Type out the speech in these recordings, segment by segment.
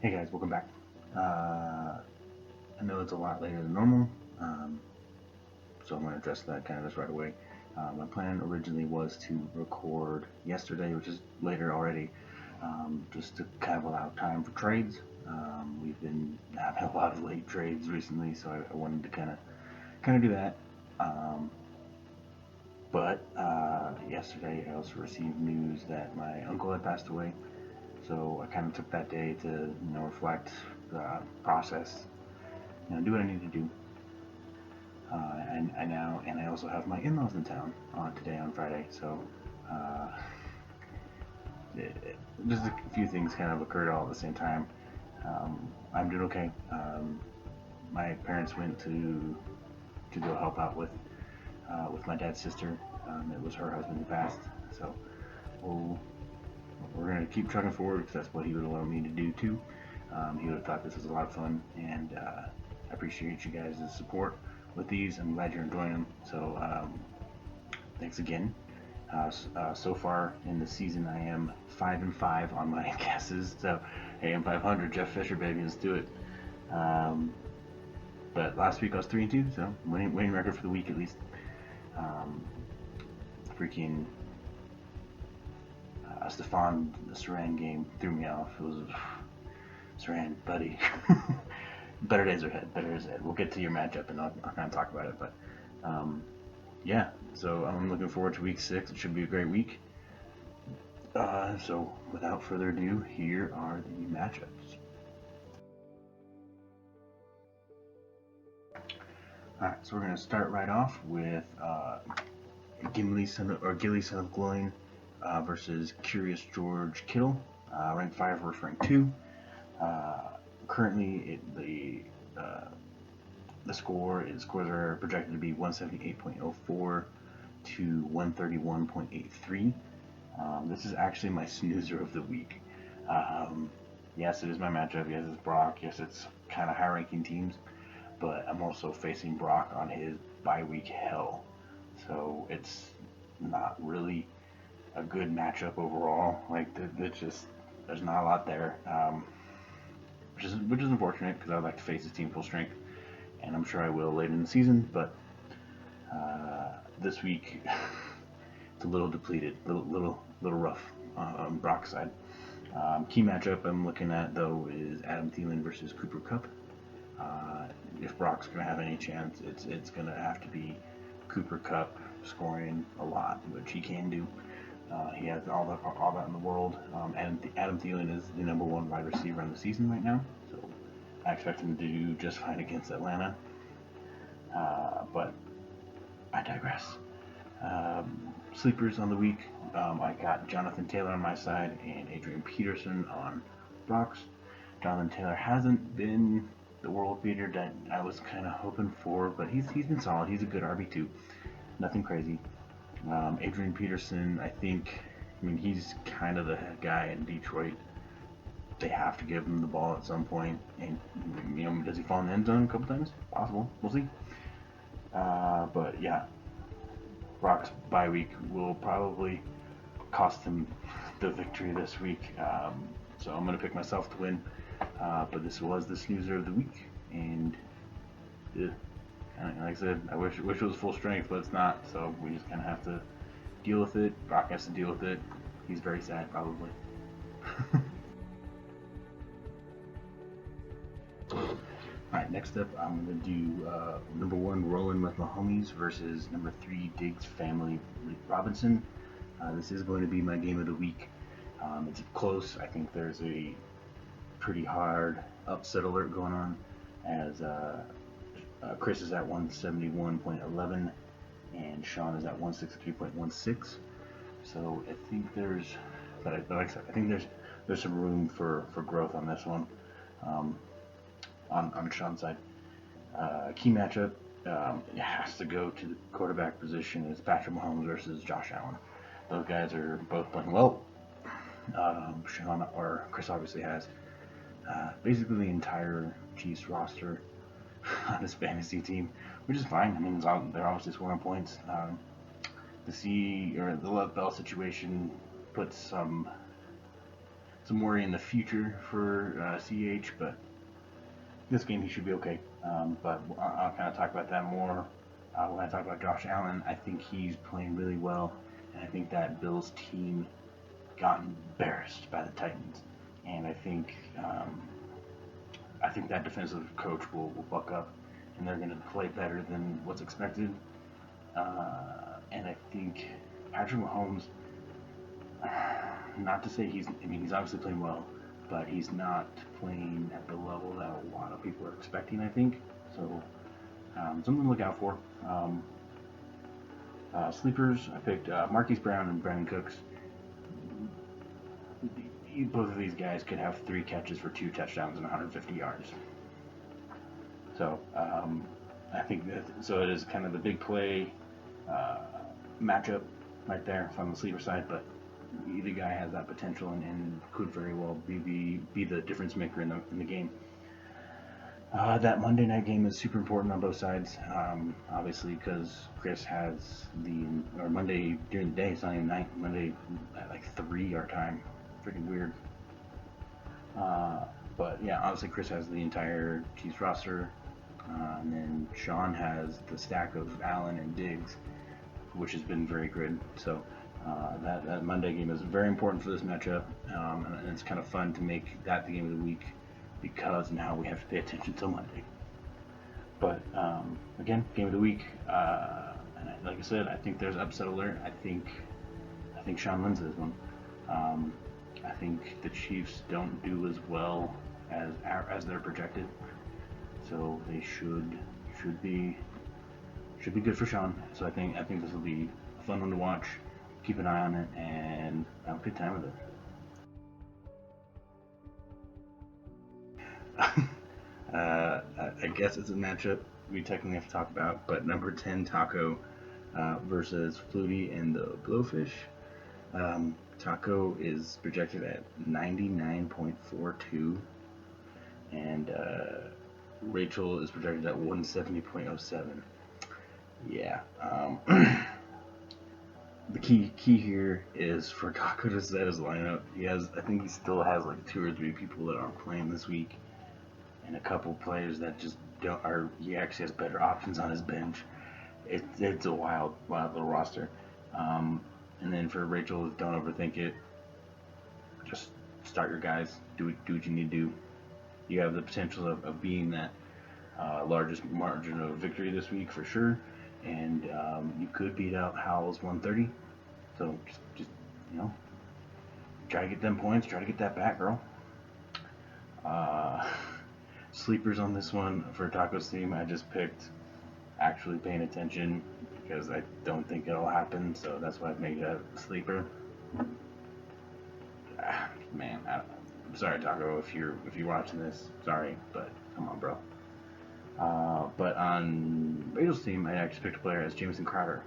Hey guys, welcome back. I know it's a lot later than normal, um, so I'm going to address that kind of just right away. My plan originally was to record yesterday, which is later already, just to kind of allow time for trades. We've been having a lot of late trades recently, so I wanted to kind of do that. Um, but yesterday I also received news that my uncle had passed away, so I kind of took that day to reflect, process, do what I need to do. And I also have my in-laws in town today on Friday, so uh, just a few things kind of occurred all at the same time. I'm doing okay. My parents went to go help out with my dad's sister. It was her husband who passed, so we'll, we're gonna keep trucking forward because that's what he would allow me to do too. He would have thought this was a lot of fun, and I appreciate you guys' support with these. I'm glad you're enjoying them. So thanks again. So far in the season, I am 5-5 on my guesses. So hey, I'm 500. Jeff Fisher, baby, let's do it. Um, but last week I was 3-2, so winning record for the week at least. Freaking Stefan Saran game threw me off. It was Saran, buddy. Better days are ahead. Better days ahead. We'll get to your matchup and I'll kind of talk about it. But yeah, so I'm looking forward to week 6. It should be a great week. So without further ado, here are the matchups. Alright, so we're going to start right off with Gilly, son of Gloin versus Curious George Kittle, ranked 5 versus ranked 2. Currently, the scores are projected to be 178.04 to 131.83. This is actually my snoozer of the week. Yes, it is my matchup. Yes, it's Brock. Yes, it's kind of high-ranking teams, but I'm also facing Brock on his bye-week hell, so it's not really a good matchup overall. Like, there's not a lot there, which is unfortunate because I'd like to face his team full strength, and I'm sure I will later in the season. But this week, it's a little depleted, little rough on Brock's side. Key matchup I'm looking at though is Adam Thielen versus Cooper Kupp. If Brock's gonna have any chance, it's gonna have to be Cooper Kupp scoring a lot, which he can do. He has all that in the world. Adam Thielen is the number 1 wide receiver in the season right now, so I expect him to do just fine against Atlanta. But I digress. Sleepers on the week, I got Jonathan Taylor on my side and Adrian Peterson on Brock's. Jonathan Taylor hasn't been the world beater that I was kind of hoping for, but he's been solid. He's a good RB2, nothing crazy. Adrian Peterson, I mean, he's kind of the head guy in Detroit. They have to give him the ball at some point, and does he fall in the end zone a couple times? Possible. We'll see. But yeah, Brock's bye week will probably cost him the victory this week. So I'm going to pick myself to win. But this was the snoozer of the week, and like I said, I wish it was full strength, but it's not. So we just kind of have to deal with it. Brock has to deal with it. He's very sad, probably. Alright, next up, I'm going to do number 1, Rolling with Mahomes versus number 3, Diggs Family Robinson. This is going to be my game of the week. It's close. I think there's a pretty hard upset alert going on, as Chris is at 171.11 and Sean is at 163.16. So I think I think there's some room for growth on this one. On Sean's side, key matchup, it has to go to the quarterback position. It's Patrick Mahomes versus Josh Allen. Those guys are both playing well. Sean, or Chris, obviously has basically the entire Chiefs roster on his fantasy team, which is fine. I mean, they're obviously scoring points. The Lev Bell situation puts some some worry in the future for CH, but this game he should be okay. But I'll kind of talk about that more when I talk about Josh Allen. I think he's playing really well, and I think that Bills team got embarrassed by the Titans, and I think that defensive coach will buck up, and they're going to play better than what's expected. And I think Patrick Mahomes, not to say he's obviously playing well, but he's not playing at the level that a lot of people are expecting, I think. So, something to look out for. Sleepers, I picked Marquise Brown and Brandon Cooks. Both of these guys could have 3 catches for 2 touchdowns and 150 yards. So, I think so it is kind of the big play matchup right there from the sleeper side, but either guy has that potential and could very well be the difference maker in the game. That Monday night game is super important on both sides, obviously, because Chris has or Monday during the day, it's not even night, Monday at like 3 our time, freaking weird. But yeah, obviously Chris has the entire Chiefs roster, and then Sean has the stack of Allen and Diggs, which has been very good. So that Monday game is very important for this matchup, and it's kind of fun to make that the game of the week because now we have to pay attention to Monday. But again, game of the week, and like I said, I think there's upset alert. I think Sean wins this one. I think the Chiefs don't do as well as they're projected, so they should be good for Sean. So I think this will be a fun one to watch. Keep an eye on it and have a good time with it. I guess it's a matchup we technically have to talk about, but number 10 Taco versus Flutie and the Blowfish. Taco is projected at 99.42, and Rachel is projected at 170.07. Yeah. The key here is for Taco to set his lineup. I think he still has like 2 or 3 people that aren't playing this week, and a couple players that just don't. He actually has better options on his bench. It's a wild little roster. And then for Rachel, don't overthink it. Just start your guys. Do what you need to do. You have the potential of being that largest margin of victory this week for sure. And you could beat out Howell's 130. So just try to get them points. Try to get that back, girl. Sleepers on this one for Taco's team. I just picked actually paying attention because I don't think it'll happen. So that's why I've made a sleeper. Man, I'm sorry, Taco, if you're watching this. Sorry, but come on, bro. But on Rachel's team, I actually picked a player as Jamison Crowder.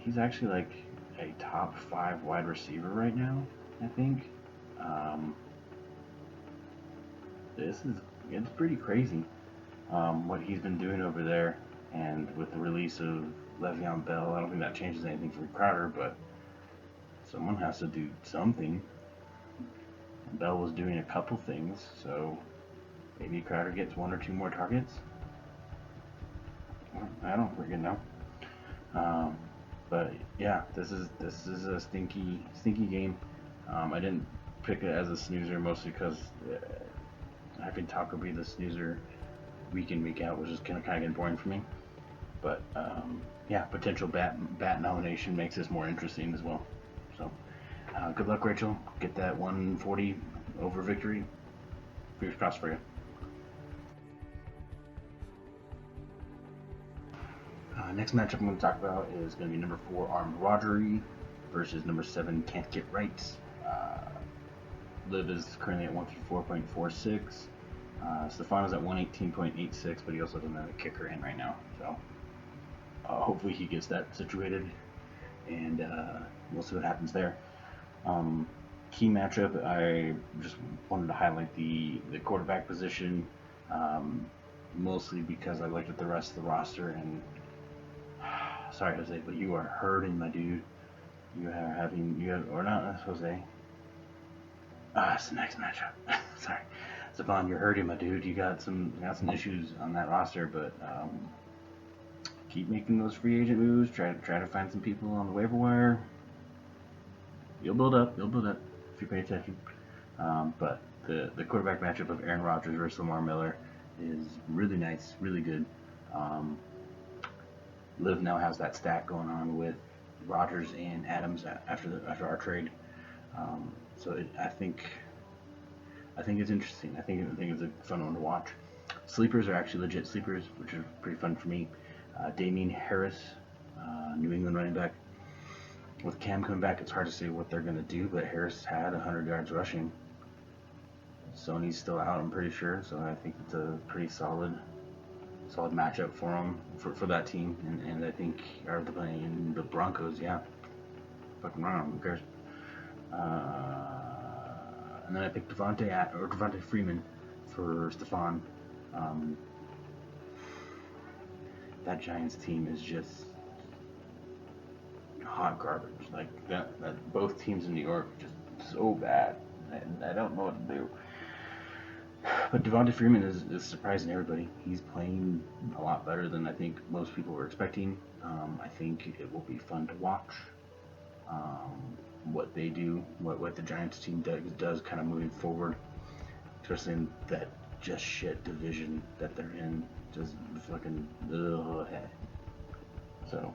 He's actually like a top 5 wide receiver right now, I think. It's pretty crazy what he's been doing over there, and with the release of Leveon Bell, I don't think that changes anything for Crowder, but someone has to do something. Bell was doing a couple things, so maybe Crowder gets 1 or 2 more targets. I don't freaking know. But yeah, this is a stinky game. I didn't pick it as a snoozer mostly because having Taco be the snoozer week in week out was just kind of getting boring for me. But yeah, potential bat nomination makes this more interesting as well. So good luck, Rachel. Get that 140 over victory. Fingers crossed for you. Next matchup I'm going to talk about is going to be number 4 Armed Rodgery versus number 7 Can't Get Right. Liv is currently at 154.46. Stefano's at 118.86, but he also doesn't have a kicker in right now. So hopefully he gets that situated, and we'll see what happens there. Key matchup, I just wanted to highlight the quarterback position, mostly because I looked at the rest of the roster and sorry, Jose, but you are hurting, my dude. Or not, Jose. It's the next matchup. Sorry, Savon, you're hurting, my dude. You got some issues on that roster, but keep making those free agent moves. Try to find some people on the waiver wire. You'll build up. If you pay attention. But the quarterback matchup of Aaron Rodgers versus Lamar Miller is really nice, really good. Liv now has that stack going on with Rodgers and Adams after our trade. I think it's interesting. I think it's a fun one to watch. Sleepers are actually legit sleepers, which are pretty fun for me. Damien Harris, New England running back. With Cam coming back, it's hard to say what they're going to do, but Harris had 100 yards rushing. Sony's still out, I'm pretty sure, so I think it's a pretty solid matchup for him, for that team, and I think are they playing the Broncos? Yeah, fucking wrong, who cares? And then I picked Devontae Freeman for Stephon. That Giants team is just hot garbage. Like that both teams in New York are just so bad. I don't know what to do. But Devontae Freeman is surprising everybody. He's playing a lot better than I think most people were expecting. I think it will be fun to watch what they do, what the Giants team does kind of moving forward, especially in that just shit division that they're in. Just fucking ugh. So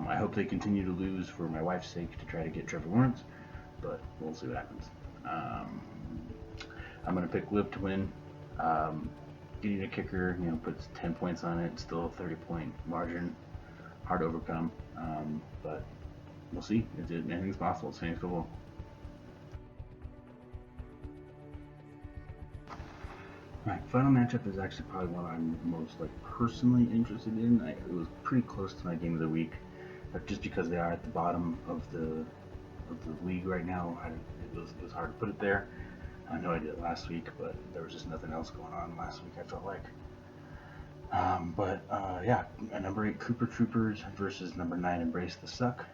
I hope they continue to lose for my wife's sake to try to get Trevor Lawrence, but we'll see what happens. I'm going to pick Liv to win. Getting a kicker, puts 10 points on it. Still a 30-point margin. Hard to overcome. But we'll see. Anything's possible. It's fantasy football. Alright, final matchup is actually probably one I'm most personally interested in. It was pretty close to my game of the week, but just because they are at the bottom of the league right now, it was hard to put it there. I know I did it last week, but there was just nothing else going on last week, I felt like. Number 8 Cooper Troopers versus number 9 Embrace the Suck.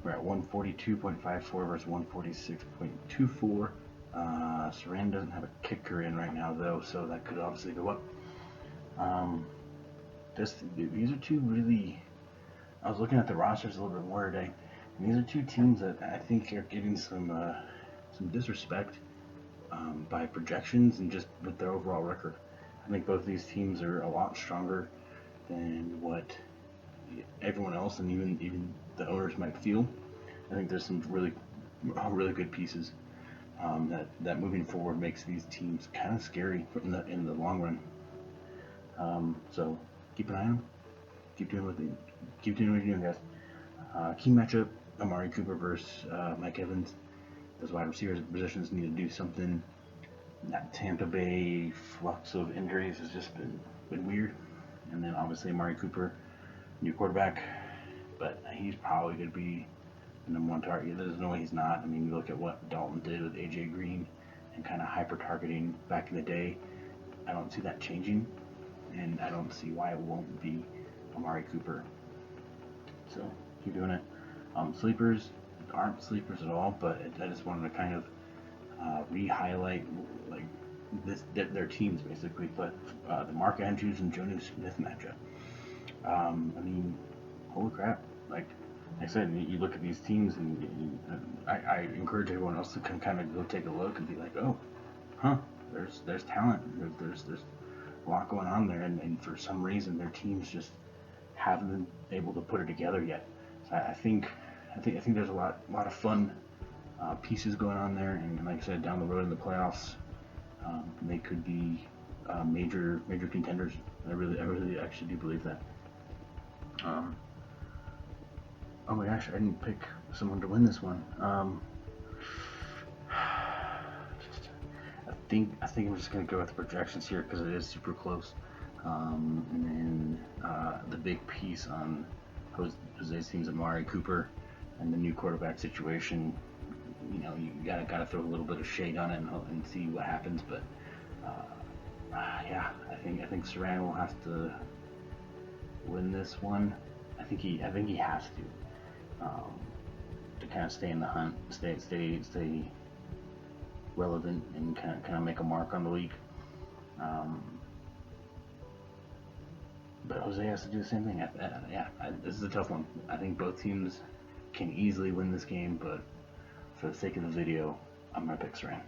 We're at 142.54 versus 146.24. Saran doesn't have a kicker in right now, though, so that could obviously go up. These are two really... I was looking at the rosters a little bit more today, and these are two teams that I think are getting some disrespect by projections and just with their overall record. I think both of these teams are a lot stronger than what everyone else and even the owners might feel. I think there's some really good pieces that moving forward makes these teams kind of scary in the long run. So keep an eye on them. Keep doing what you're doing, guys. Key matchup: Amari Cooper versus Mike Evans. Those wide receivers positions need to do something. That Tampa Bay flux of injuries has just been weird. And then obviously Amari Cooper, new quarterback, but he's probably going to be the number one target. There's no way he's not. I mean, you look at what Dalton did with AJ Green and kind of hyper targeting back in the day. I don't see that changing, and I don't see why it won't be Amari Cooper. So keep doing it. Sleepers aren't sleepers at all, but I just wanted to kind of re-highlight their teams basically. But the Mark Andrews and Jonnu Smith matchup. I mean, holy crap! Like I said, you look at these teams, and I encourage everyone else to kind of go take a look and be like, oh, there's talent. There's a lot going on there, and for some reason their teams just haven't been able to put it together yet. So I think there's a lot of fun pieces going on there, and like I said, down the road in the playoffs, they could be major contenders. I really actually do believe that. Oh my gosh, I didn't pick someone to win this one. I think I'm just gonna go with the projections here because it is super close. And then the big piece on Jose's team's Amari Cooper and the new quarterback situation. You gotta throw a little bit of shade on it and see what happens. But I think Saran will have to win this one. I think he has to kind of stay in the hunt, stay relevant and kind of make a mark on the league. But Jose has to do the same thing. This is a tough one. I think both teams can easily win this game, but for the sake of the video, I'm going to pick Saran.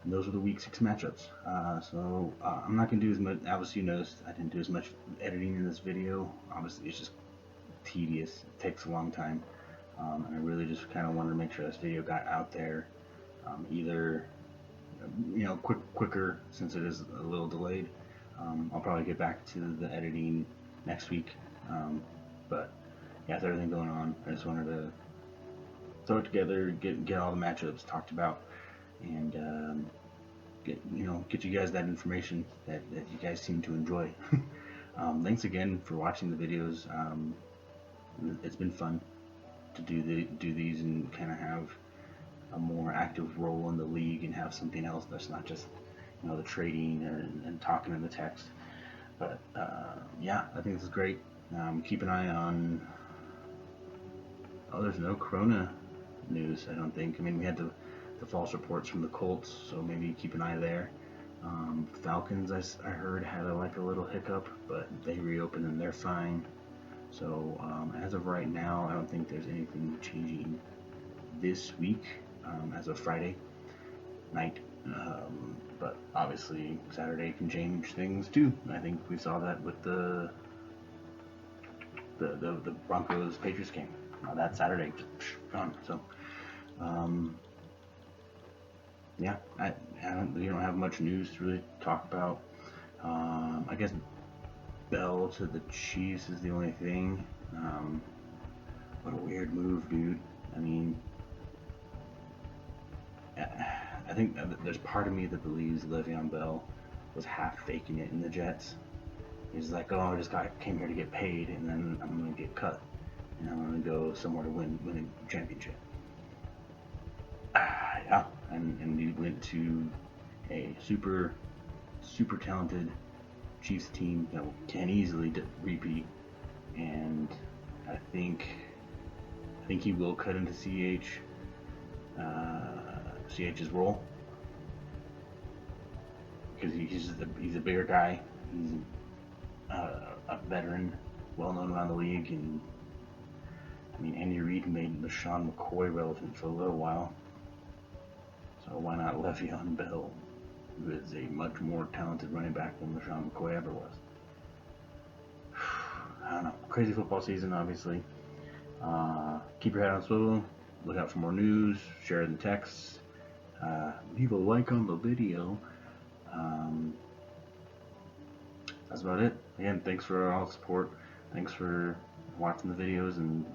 And those are the Week 6 matchups. I'm not going to do as much. Obviously, you noticed I didn't do as much editing in this video. Obviously, it's just tedious. It takes a long time. And I really just kind of wanted to make sure this video got out there. Either quicker, since it is a little delayed. I'll probably get back to the editing next week. But yeah, with everything going on, I just wanted to throw it together, get all the matchups talked about, and get you guys that information that you guys seem to enjoy. Thanks again for watching the videos. It's been fun to do these and kind of have a more active role in the league and have something else that's not just the trading and talking in the text. But yeah, I think this is great. Keep an eye on. Oh, there's no Corona news, I don't think. I mean, we had the false reports from the Colts, so maybe keep an eye there. Falcons, I heard, had a little hiccup, but they reopened and they're fine. So as of right now, I don't think there's anything changing this week as of Friday night. But obviously Saturday can change things too. I think we saw that with the Broncos Patriots game. That Saturday just gone. So yeah, we don't have much news to really talk about. I guess Bell to the Chiefs is the only thing. What a weird move, dude. I mean, I think there's part of me that believes Leveon Bell was half faking it in the Jets. He's like, oh, I just came here to get paid, and then I'm going to get cut, and I'm going to go somewhere to win a championship. Yeah, and he went to a super talented Chiefs team that can easily repeat, and I think he will cut into CH's role, because he's a bigger guy. He's a veteran, well known around the league, and I mean, Andy Reid made LaShawn McCoy relevant for a little while, so why not Le'Veon Bell, who is a much more talented running back than LaShawn McCoy ever was. I don't know. Crazy football season, obviously. Keep your head on swivel. Look out for more news. Share in the texts. Leave a like on the video. That's about it. Again, thanks for all the support. Thanks for watching the videos, and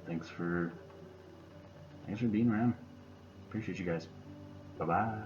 thanks for being around. Appreciate you guys. Bye bye.